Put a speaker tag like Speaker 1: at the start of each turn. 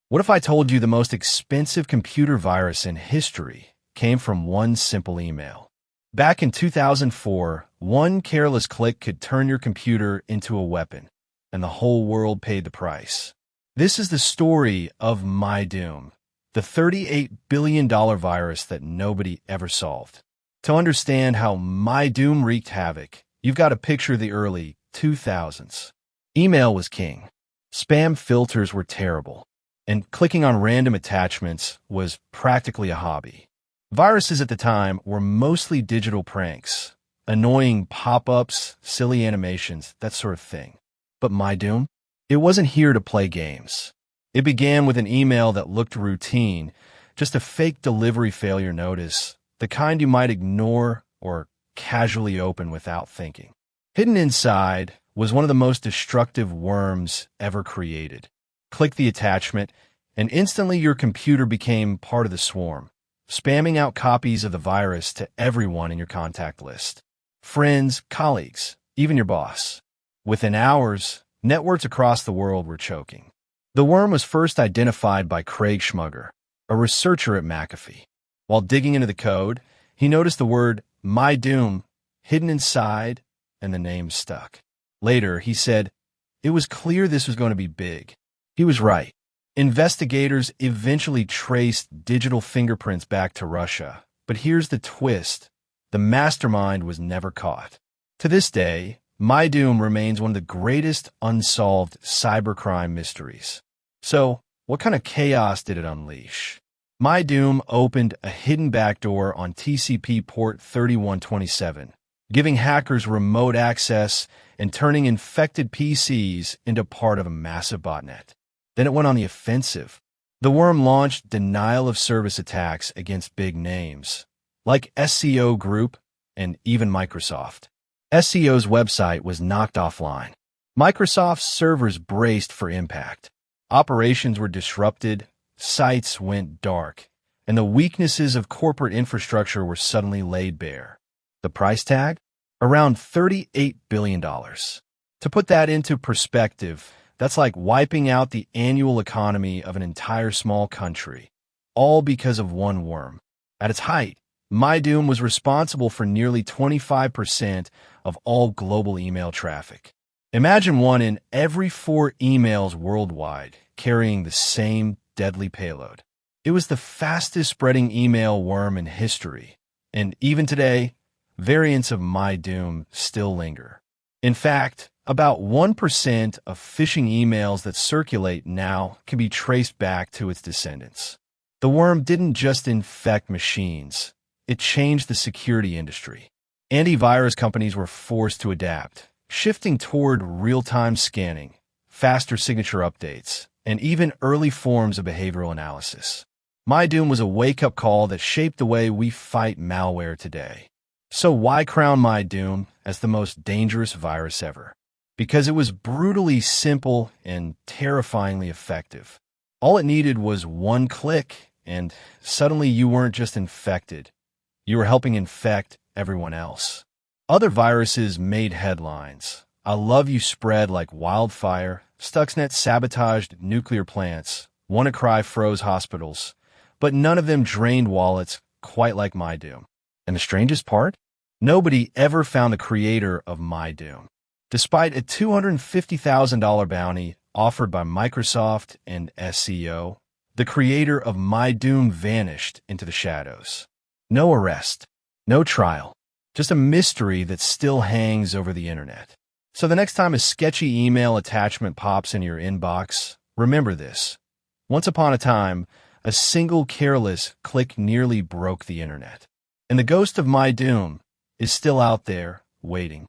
Speaker 1: What if I told you the most expensive computer virus in history came from one simple email? Back in 2004, one careless click could turn your computer into a weapon, and the whole world paid the price. This is the story of Mydoom, the $38 billion virus that nobody ever solved. To understand how Mydoom wreaked havoc, you've got to picture the early 2000s. Email was king. Spam filters were terrible, and clicking on random attachments was practically a hobby. Viruses at the time were mostly digital pranks, annoying pop-ups, silly animations, that sort of thing. But Mydoom? It wasn't here to play games. It began with an email that looked routine, just a fake delivery failure notice, the kind you might ignore or casually open without thinking. Hidden inside was one of the most destructive worms ever created. Click the attachment, and instantly your computer became part of the swarm, spamming out copies of the virus to everyone in your contact list. Friends, colleagues, even your boss. Within hours, networks across the world were choking. The worm was first identified by Craig Schmugger, a researcher at McAfee. While digging into the code, he noticed the word Mydoom hidden inside, and the name stuck. Later, he said, "It was clear this was going to be big." He was right. Investigators eventually traced digital fingerprints back to Russia. But here's the twist. The mastermind was never caught. To this day, Mydoom remains one of the greatest unsolved cybercrime mysteries. So, what kind of chaos did it unleash? Mydoom opened a hidden backdoor on TCP port 3127, giving hackers remote access and turning infected PCs into part of a massive botnet. Then it went on the offensive. The worm launched denial-of-service attacks against big names, like SCO Group and even Microsoft. SCO's website was knocked offline. Microsoft's servers braced for impact. Operations were disrupted, sites went dark, and the weaknesses of corporate infrastructure were suddenly laid bare. The price tag? Around $38 billion. To put that into perspective, that's like wiping out the annual economy of an entire small country, all because of one worm. At its height, Mydoom was responsible for nearly 25% of all global email traffic. Imagine one in every 4 emails worldwide carrying the same deadly payload. It was the fastest spreading email worm in history, and even today, variants of Mydoom still linger. In fact, about 1% of phishing emails that circulate now can be traced back to its descendants. The worm didn't just infect machines, it changed the security industry. Antivirus companies were forced to adapt, shifting toward real-time scanning, faster signature updates, and even early forms of behavioral analysis. Mydoom was a wake-up call that shaped the way we fight malware today. So why crown Mydoom as the most dangerous virus ever? Because it was brutally simple and terrifyingly effective. All it needed was one click, and suddenly you weren't just infected. You were helping infect everyone else. Other viruses made headlines. I Love You spread like wildfire. Stuxnet sabotaged nuclear plants. WannaCry froze hospitals. But none of them drained wallets quite like Mydoom. And the strangest part? Nobody ever found the creator of Mydoom. Despite a $250,000 bounty offered by Microsoft and SCO, the creator of Mydoom vanished into the shadows. No arrest, no trial, just a mystery that still hangs over the internet. So the next time a sketchy email attachment pops in your inbox, remember this. Once upon a time, a single careless click nearly broke the internet. And the ghost of Mydoom is still out there, waiting.